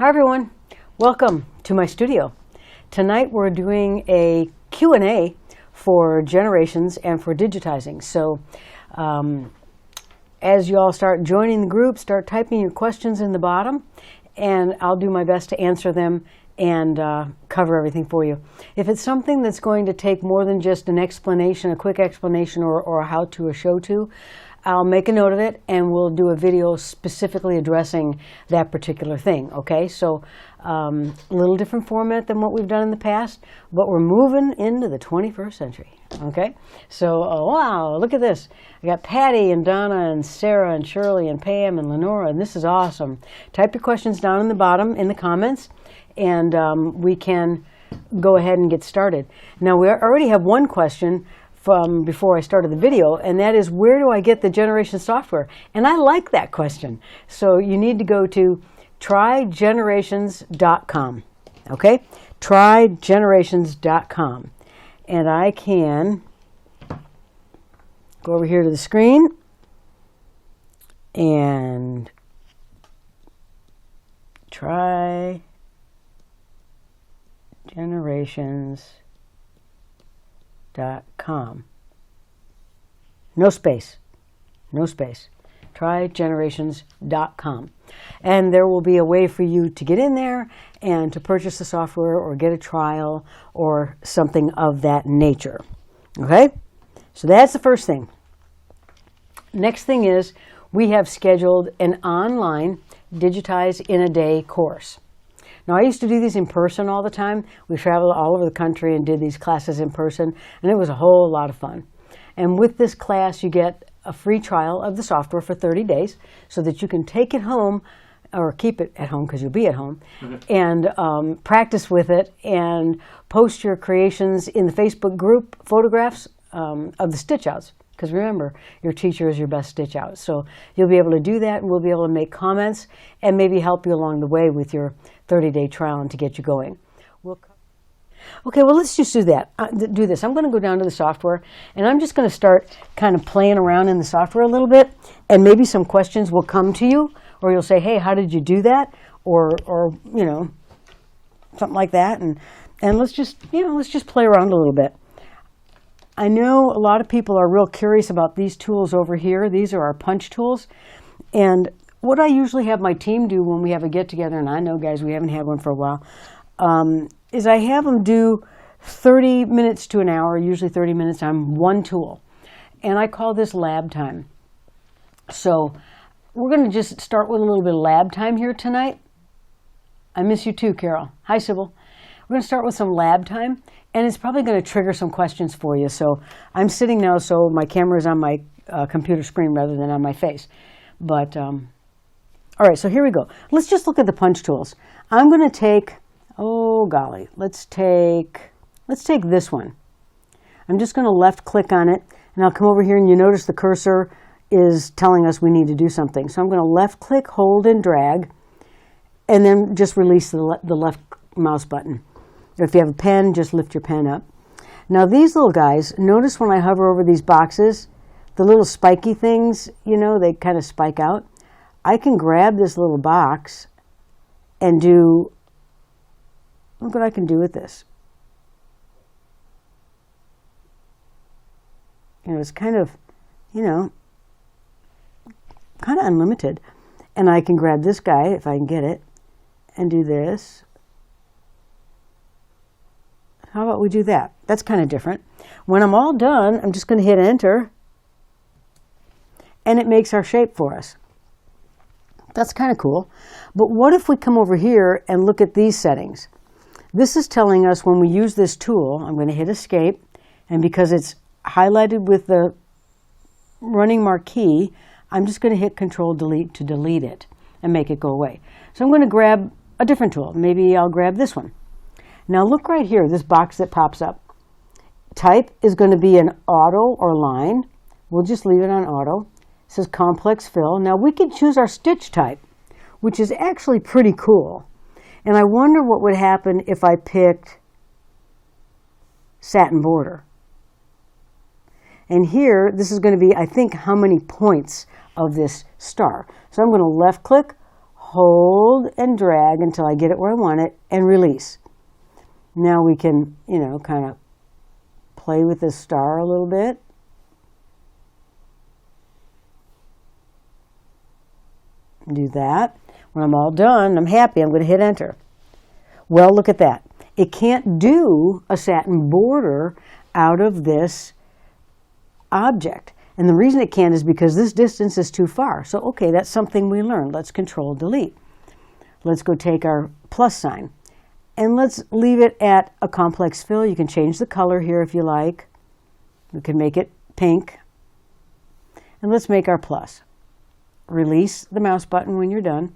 Hi everyone, welcome to my studio. Tonight we're doing a Q&A for generations and for digitizing. So as you all start joining the group, start typing your questions in the bottom and I'll do my best to answer them and cover everything for you. If it's something that's going to take more than just an explanation, a quick explanation or a how-to, a show-to, I'll make a note of it and we'll do a video specifically addressing that particular thing, okay? So a little different format than what we've done in the past, but we're moving into the 21st century, okay? So, wow, look at this. I got Patty and Donna and Sarah and Shirley and Pam and Lenora, and this is awesome. Type your questions down in the bottom in the comments, and we can go ahead and get started. Now, we already have one question from before I started the video, and that is, where do I get the generation software? And I like that question. So you need to go to trygenerations.com, okay? Trygenerations.com. And I can go over here to the screen and trygenerations.com. No space. No space. Trygenerations.com. And there will be a way for you to get in there and to purchase the software or get a trial or something of that nature. Okay? So that's the first thing. Next thing is we have scheduled an online Digitize in a Day course. Now, I used to do these in person all the time. We traveled all over the country and did these classes in person, and it was a whole lot of fun. And with this class, you get a free trial of the software for 30 days so that you can take it home or keep it at home because you'll be at home and practice with it and post your creations in the Facebook group photographs of the stitch outs. Because remember, your teacher is your best stitch out. So you'll be able to do that, and we'll be able to make comments and maybe help you along the way with your 30-day trial and to get you going. Okay, well, let's just do that. Do this. I'm going to go down to the software, and I'm just going to start kind of playing around in the software a little bit, and maybe some questions will come to you, or you'll say, hey, how did you do that? Or you know, something like that. And let's just play around a little bit. I know a lot of people are real curious about these tools over here. These are our punch tools. And what I usually have my team do when we have a get-together, and I know, guys, we haven't had one for a while, is I have them do 30 minutes to an hour, usually 30 minutes on one tool. And I call this lab time. So we're going to just start with a little bit of lab time here tonight. I miss you too, Carol. Hi, Sybil. We're going to start with some lab time. And it's probably going to trigger some questions for you. So I'm sitting now, so my camera is on my computer screen rather than on my face. But, all right, so here we go. Let's just look at the punch tools. I'm going to take, oh golly, let's take this one. I'm just going to left click on it, and I'll come over here, and you notice the cursor is telling us we need to do something. So I'm going to left click, hold, and drag, and then just release the left mouse button. If you have a pen, just lift your pen up. Now these little guys, notice when I hover over these boxes, the little spiky things, you know, they kind of spike out. I can grab this little box and do, look what I can do with this. You know, it's kind of, you know, kind of unlimited. And I can grab this guy, if I can get it, and do this. How about we do that? That's kind of different. When I'm all done, I'm just going to hit enter, and it makes our shape for us. That's kind of cool. But what if we come over here and look at these settings? This is telling us when we use this tool, I'm going to hit escape, and because it's highlighted with the running marquee, I'm just going to hit Control Delete to delete it and make it go away. So I'm going to grab a different tool. Maybe I'll grab this one. Now look right here, this box that pops up. Type is going to be an auto or line. We'll just leave it on auto. It says complex fill. Now we can choose our stitch type, which is actually pretty cool. And I wonder what would happen if I picked Satin Border. And here, this is going to be, I think, how many points of this star. So I'm going to left click, hold, and drag until I get it where I want it and release. Now we can, kind of play with this star a little bit. Do that. When I'm all done, I'm happy, I'm going to hit enter. Well, look at that. It can't do a satin border out of this object. And the reason it can't is because this distance is too far. So, okay, that's something we learned. Let's Control Delete. Let's go take our plus sign. And let's leave it at a complex fill. You can change the color here if you like. We can make it pink. And let's make our plus. Release the mouse button when you're done.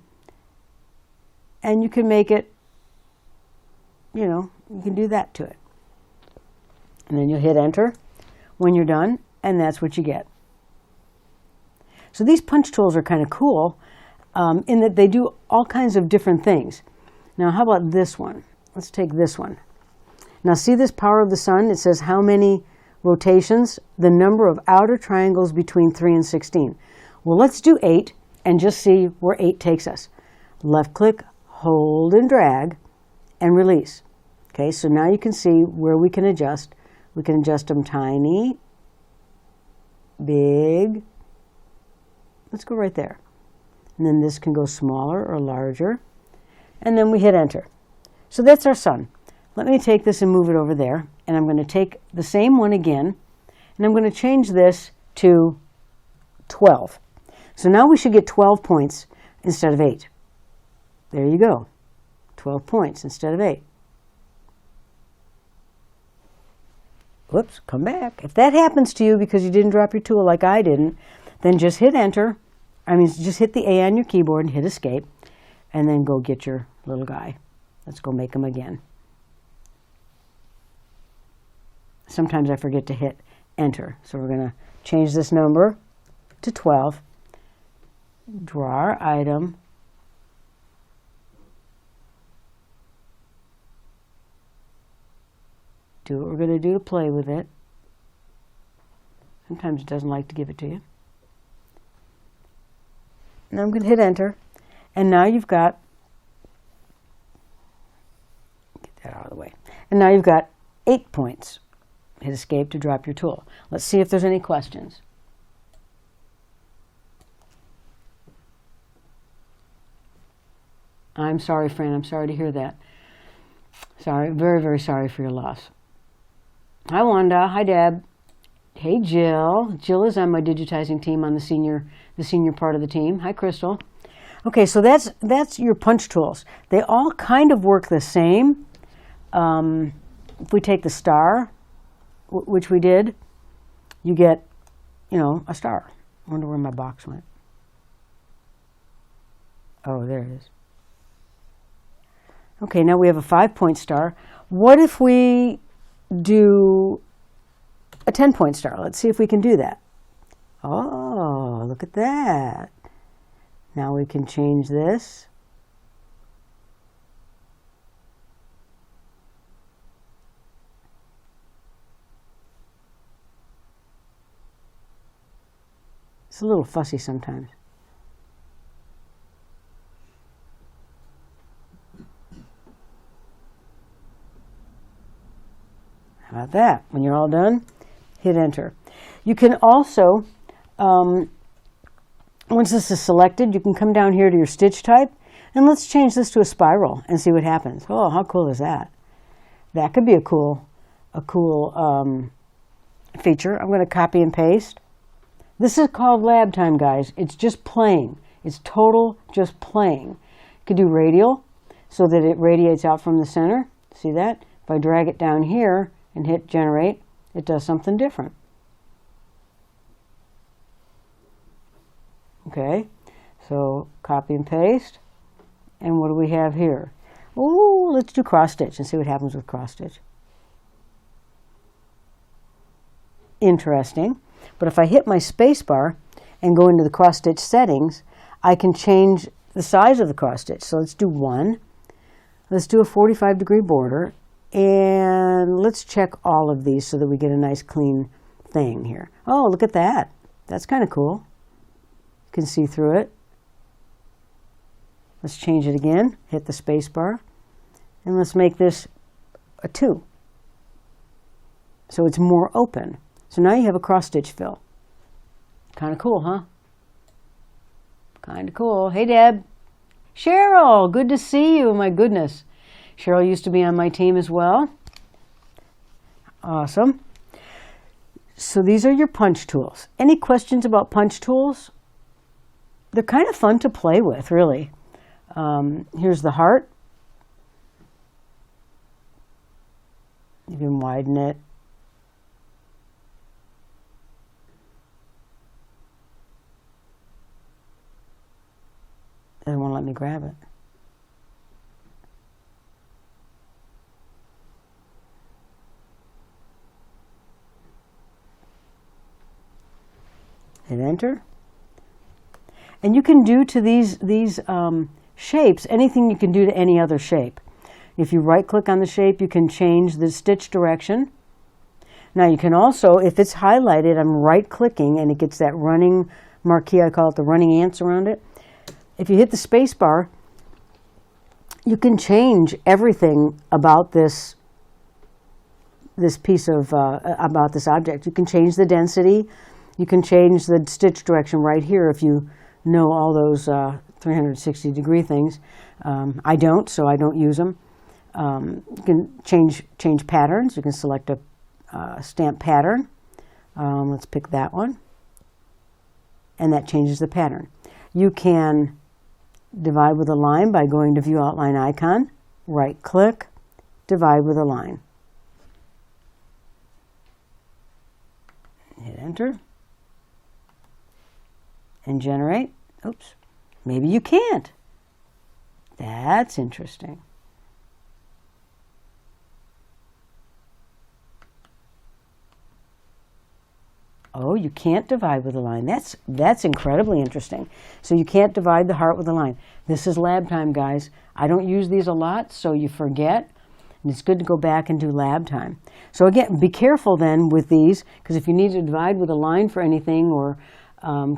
And you can make it, you can do that to it. And then you'll hit enter when you're done, and that's what you get. So these punch tools are kind of cool in that they do all kinds of different things. Now, how about this one? Let's take this one. Now, see this power of the sun? It says how many rotations, the number of outer triangles between 3 and 16. Well, let's do 8 and just see where 8 takes us. Left click, hold and drag, and release. Okay, so now you can see where we can adjust. We can adjust them tiny, big. Let's go right there. And then this can go smaller or larger. And then we hit enter. So that's our sun. Let me take this and move it over there. And I'm going to take the same one again. And I'm going to change this to 12. So now we should get 12 points instead of 8. There you go. 12 points instead of 8. Whoops, come back. If that happens to you because you didn't drop your tool like I didn't, then just hit enter. Just hit the A on your keyboard and hit escape. And then go get your little guy. Let's go make him again. Sometimes I forget to hit enter. So we're going to change this number to 12. Draw our item. Do what we're going to do to play with it. Sometimes it doesn't like to give it to you. Now I'm going to hit enter. And now you've got, get that out of the way. And now you've got 8 points. Hit escape to drop your tool. Let's see if there's any questions. I'm sorry, Fran. I'm sorry to hear that. Sorry. Very, very sorry for your loss. Hi, Wanda. Hi, Deb. Hey, Jill. Jill is on my digitizing team on the senior part of the team. Hi, Crystal. Okay, so that's your punch tools. They all kind of work the same. If we take the star, which we did, you get, a star. I wonder where my box went. Oh, there it is. Okay, now we have a 5-point star. What if we do a 10-point star? Let's see if we can do that. Oh, look at that. Now we can change this. It's a little fussy sometimes. How about that? When you're all done, hit enter. You can also, once this is selected, you can come down here to your stitch type, and let's change this to a spiral and see what happens. Oh, how cool is that? That could be a cool feature. I'm going to copy and paste. This is called lab time, guys. It's just playing. It's total just playing. You could do radial so that it radiates out from the center. See that? If I drag it down here and hit generate, it does something different. Okay, so copy and paste. And what do we have here? Oh, let's do cross stitch and see what happens with cross stitch. Interesting. But if I hit my space bar and go into the cross stitch settings, I can change the size of the cross stitch. So let's do 1. Let's do a 45-degree border. And let's check all of these so that we get a nice clean thing here. Oh, look at that. That's kind of cool. You can see through it. Let's change it again. Hit the space bar. And let's make this a 2. So it's more open. So now you have a cross stitch fill. Kind of cool, huh? Kind of cool. Hey, Deb. Cheryl, good to see you. My goodness. Cheryl used to be on my team as well. Awesome. So these are your punch tools. Any questions about punch tools? They're kind of fun to play with, really. Here's the heart. You can widen it. They won't let me grab it. Hit enter. And you can do to these shapes anything you can do to any other shape. If you right click on the shape, you can change the stitch direction. Now you can also, if it's highlighted, I'm right clicking and it gets that running marquee, I call it the running ants around it. If you hit the space bar, you can change everything about this piece of, about this object. You can change the density. You can change the stitch direction right here if you know all those 360-degree things. I don't, so I don't use them. You can change patterns. You can select a stamp pattern. Let's pick that one. And that changes the pattern. You can divide with a line by going to View Outline icon, right click, divide with a line. Hit enter. And generate. Oops. Maybe you can't. That's interesting. Oh, you can't divide with a line. That's incredibly interesting. So you can't divide the heart with a line. This is lab time, guys. I don't use these a lot, so you forget. And it's good to go back and do lab time. So again, be careful then with these, because if you need to divide with a line for anything or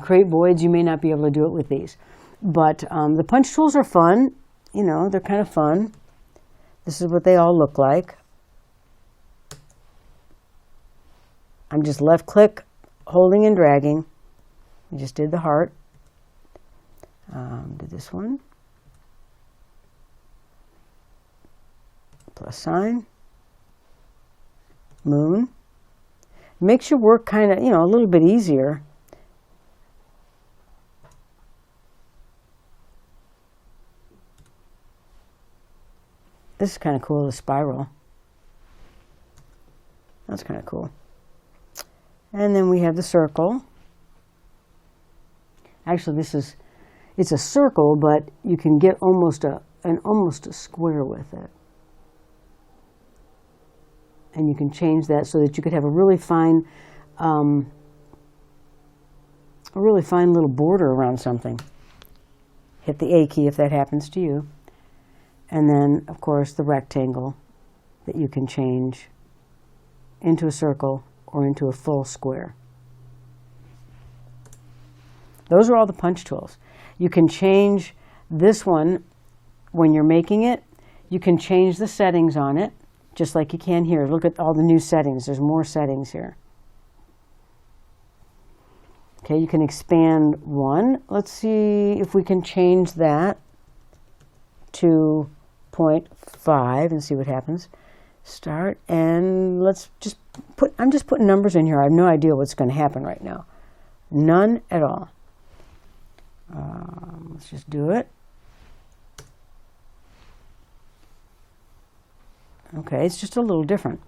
create voids, you may not be able to do it with these. But the punch tools are fun. You know, they're kind of fun. This is what they all look like. I'm just left click, holding and dragging. We just did the heart. Do this one. Plus sign. Moon. Makes your work kind of, a little bit easier. This is kind of cool, the spiral. That's kind of cool. And then we have the circle. Actually, it's a circle, but you can get almost a square with it. And you can change that so that you could have a really fine little border around something. Hit the A key if that happens to you. And then, of course, the rectangle that you can change into a circle or into a full square. Those are all the punch tools. You can change this one when you're making it. You can change the settings on it, just like you can here. Look at all the new settings. There's more settings here. Okay, you can expand one. Let's see if we can change that to 0.5 and see what happens. Start, and let's just I'm just putting numbers in here. I have no idea what's going to happen right now. None at all. Let's just do it. Okay, it's just a little different.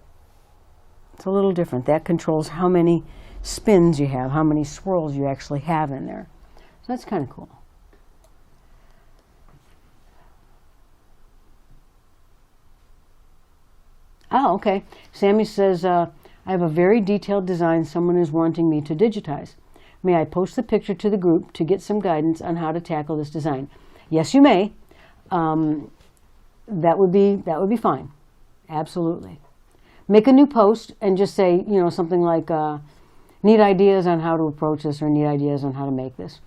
It's a little different. That controls how many spins you have, how many swirls you actually have in there. So that's kind of cool. Oh, okay. Sammy says, I have a very detailed design someone is wanting me to digitize. May I post the picture to the group to get some guidance on how to tackle this design? Yes, you may. That would be fine. Absolutely. Make a new post and just say, something like, need ideas on how to approach this or need ideas on how to make this.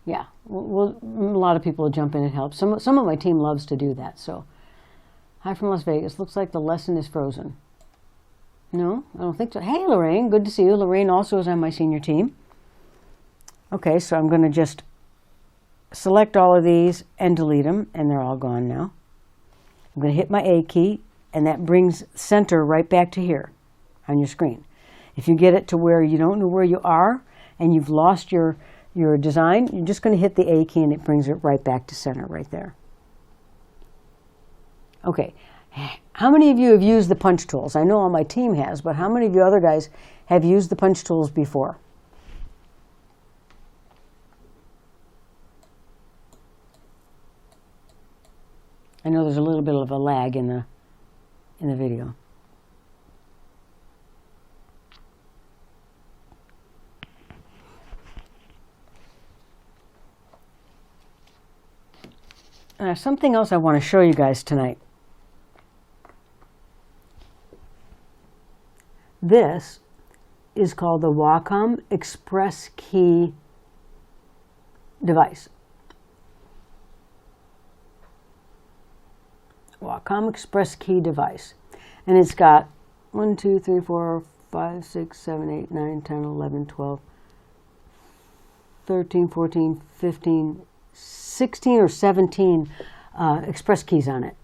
Yeah. A lot of people will jump in and help. Some of my team loves to do that. So, hi from Las Vegas. Looks like the lesson is frozen. No, I don't think so. Hey, Lorraine, good to see you. Lorraine also is on my senior team. Okay, so I'm going to just select all of these and delete them, and they're all gone now. I'm going to hit my A key, and that brings center right back to here on your screen. If you get it to where you don't know where you are and you've lost your design, you're just going to hit the A key and it brings it right back to center right there. Okay, how many of you have used the punch tools? I know all my team has, but how many of you other guys have used the punch tools before? I know there's a little bit of a lag in the video. Something else I want to show you guys tonight. This is called the Wacom Express Key device. Wacom Express Key device. And it's got 1, 2, 3, 4, 5, 6, 7, 8, 9, 10, 11, 12, 13, 14, 15, 16 or 17 express keys on it.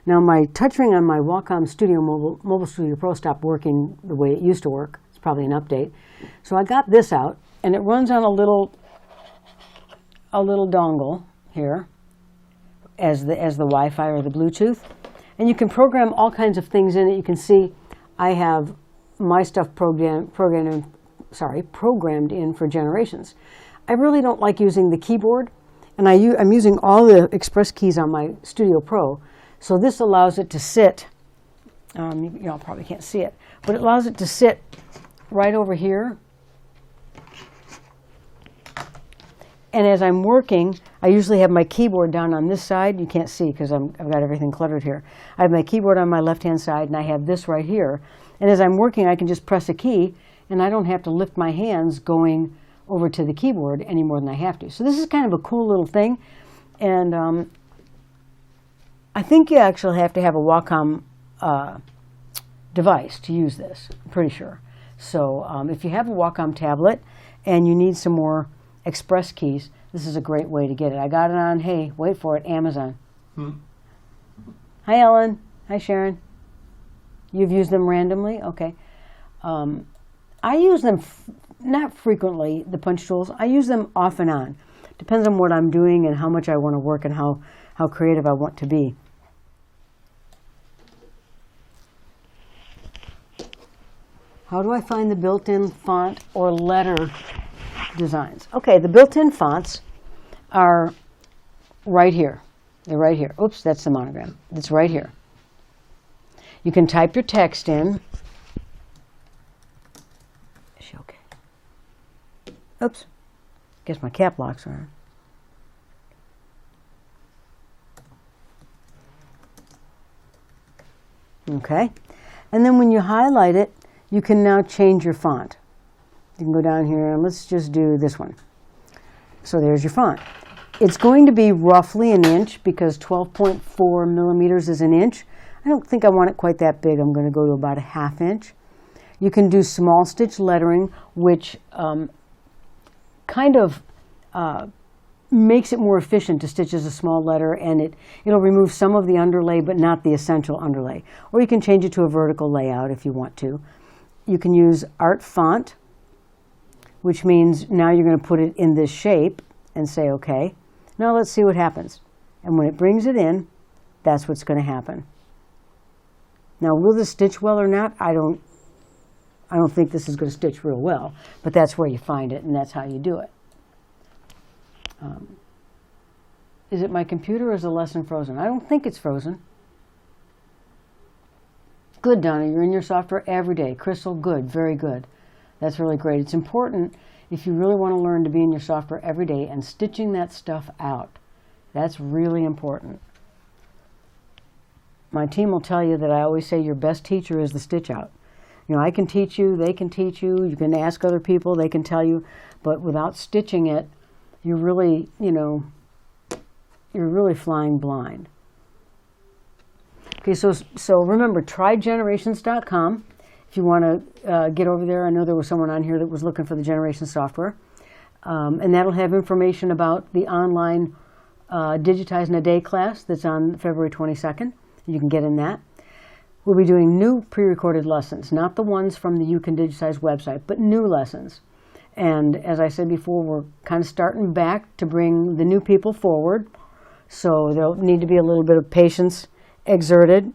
Now my touchring on my Wacom Studio Mobile Studio Pro stopped working the way it used to work. It's probably an update. So I got this out, and it runs on a little dongle here as the Wi-Fi or the Bluetooth. And you can program all kinds of things in it. You can see I have my stuff programmed in for generations. I really don't like using the keyboard, and I'm using all the express keys on my Studio Pro. So this allows it to sit, you all probably can't see it, but it allows it to sit right over here. And as I'm working, I usually have my keyboard down on this side. You can't see because I've got everything cluttered here. I have my keyboard on my left-hand side, and I have this right here. And as I'm working, I can just press a key, and I don't have to lift my hands going over to the keyboard any more than I have to. So this is kind of a cool little thing. And I think you actually have to have a Wacom device to use this, I'm pretty sure. So if you have a Wacom tablet and you need some more express keys, this is a great way to get it. I got it on, hey, wait for it, Amazon. Hi, Ellen. Hi, Sharon. You've used them randomly? Okay. I use them not frequently, the punch tools. I use them off and on. Depends on what I'm doing and how much I want to work and how creative I want to be. How do I find the built-in font or letter designs? Okay, the built-in fonts are right here. They're right here. Oops, that's the monogram. It's right here. You can type your text in. Is she okay? Oops. Guess my cap locks are on. Okay. And then when you highlight it, you can now change your font. You can go down here and let's just do this one. So there's your font. It's going to be roughly an inch because 12.4 millimeters is an inch. I don't think I want it quite that big. I'm going to go to about a ½ inch. You can do small stitch lettering, which kind of makes it more efficient to stitch as a small letter, and it'll remove some of the underlay, but not the essential underlay. Or you can change it to a vertical layout if you want to. You can use art font, which means now you're going to put it in this shape and say, okay, now let's see what happens. And when it brings it in, that's what's going to happen. Now, will this stitch well or not? I don't think this is going to stitch real well, but that's where you find it, and that's how you do it. Is it my computer or is the lesson frozen? I don't think it's frozen. Good, Donna. You're in your software every day. Crystal, good. Very good. That's really great. It's important if you really want to learn to be in your software every day and stitching that stuff out. That's really important. My team will tell you that I always say your best teacher is the stitch out. You know, I can teach you, they can teach you, you can ask other people, they can tell you, but without stitching it, you're really, you're really flying blind. Okay, so remember, trygenerations.com. If you want to get over there, I know there was someone on here that was looking for the generation software. And that'll have information about the online Digitize in a Day class that's on February 22nd. You can get in that. We'll be doing new pre-recorded lessons, not the ones from the You Can Digitize website, but new lessons. And as I said before, we're kind of starting back to bring the new people forward. So there'll need to be a little bit of patience exerted,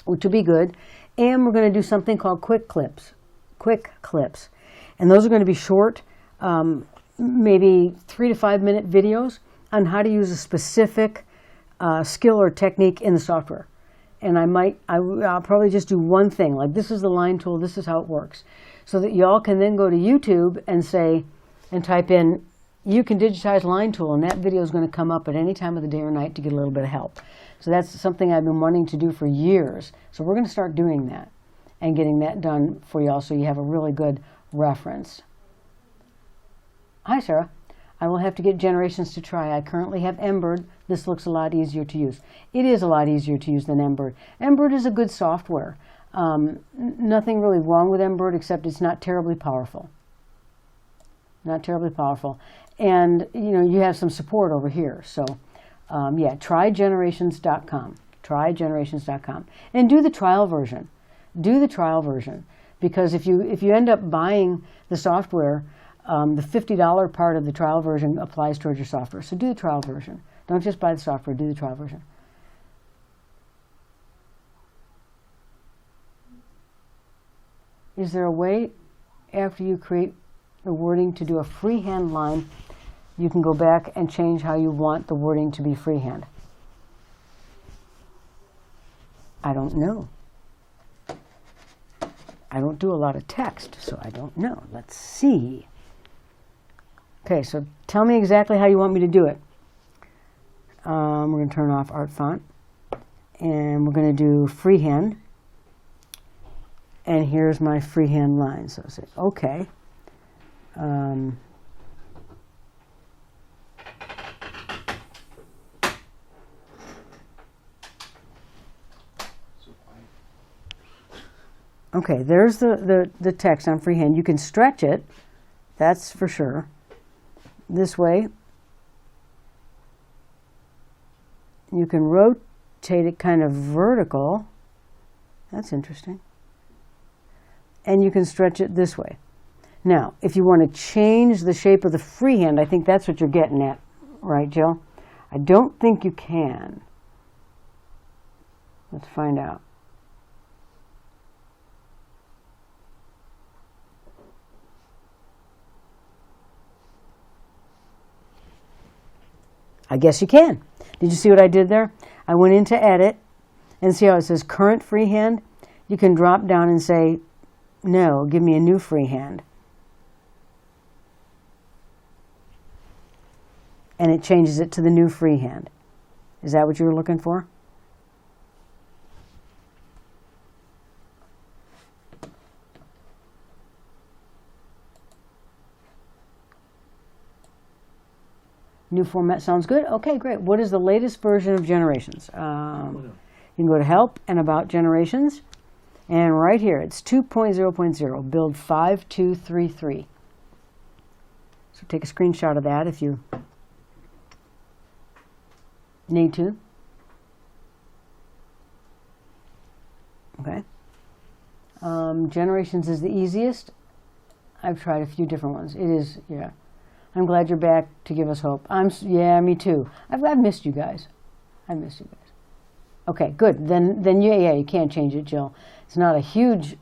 which will be good. And we're going to do something called quick clips. And those are going to be short, maybe 3 to 5 minute videos on how to use a specific skill or technique in the software. And I'll probably just do one thing, like this is the line tool, this is how it works. So that y'all can then go to YouTube and type in, You Can Digitize line tool, and that video is going to come up at any time of the day or night to get a little bit of help. So that's something I've been wanting to do for years. So we're going to start doing that and getting that done for y'all so you have a really good reference. Hi, Sarah. I will have to get Generations to try. I currently have Embroidery. This looks a lot easier to use. It is a lot easier to use than Embroidery. Embroidery is a good software. Nothing really wrong with Embroidery except it's not terribly powerful. Not terribly powerful. And, you have some support over here. So, yeah, trygenerations.com. Trygenerations.com. And do the trial version. Do the trial version. Because if you end up buying the software, the $50 part of the trial version applies towards your software. So do the trial version. Don't just buy the software, do the trial version. Is there a way, after you create the wording, to do a freehand line, you can go back and change how you want the wording to be freehand? I don't know. I don't do a lot of text, so I don't know. Let's see. Okay, so tell me exactly how you want me to do it. We're going to turn off Art Font, and we're going to do freehand. And here's my freehand line. So say, okay. Okay, there's the text on freehand. You can stretch it, that's for sure. This way. You can rotate it kind of vertical. That's interesting. And you can stretch it this way. Now, if you want to change the shape of the freehand, I think that's what you're getting at, right, Jill? I don't think you can. Let's find out. I guess you can. Did you see what I did there? I went into Edit, and see how it says Current Freehand? You can drop down and say, no, give me a new freehand. And it changes it to the new freehand. Is that what you were looking for? New format sounds good. Okay, great. What is the latest version of Generations? You can go to Help and About Generations. And right here, it's 2.0.0, build 5233. So take a screenshot of that if you need to. Okay. Generations is the easiest. I've tried a few different ones. It is, yeah. I'm glad you're back to give us hope. Yeah, me too. I've missed you guys. I missed you guys. Okay, good. Then yeah, you can't change it, Jill. It's not a huge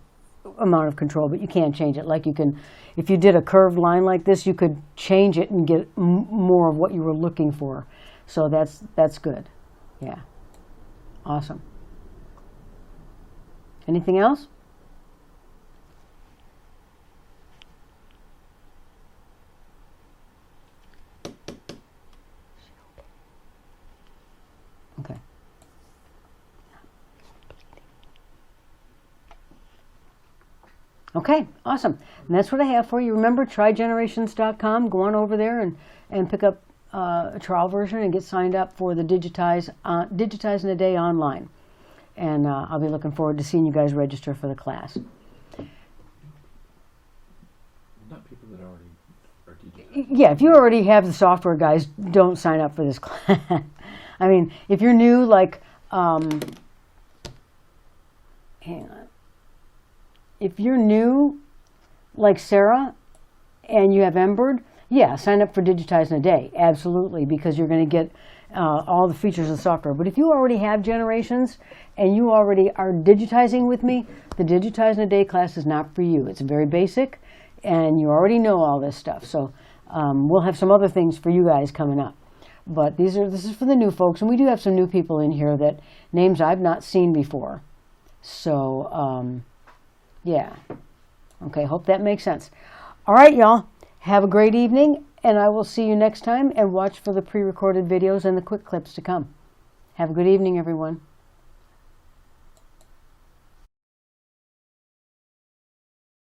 amount of control, but you can change it. Like you can, if you did a curved line like this, you could change it and get more of what you were looking for. So that's good. Yeah. Awesome. Anything else? Okay. Okay, awesome. And that's what I have for you. Remember, trygenerations.com. Go on over there and pick up a trial version and get signed up for the Digitize in a Day online. And I'll be looking forward to seeing you guys register for the class. Not people that already are digitizing. Yeah, if you already have the software, guys, don't sign up for this class. I mean, if you're new, like, hang on. If you're new, like Sarah, and you have Embroidered, yeah, sign up for Digitize in a Day, absolutely, because you're going to get all the features of the software. But if you already have Generations and you already are digitizing with me, the Digitize in a Day class is not for you. It's very basic, and you already know all this stuff. So we'll have some other things for you guys coming up. But this is for the new folks, and we do have some new people in here that names I've not seen before. So, yeah. Okay, hope that makes sense. All right, y'all. Have a great evening, and I will see you next time, and watch for the pre-recorded videos and the quick clips to come. Have a good evening, everyone.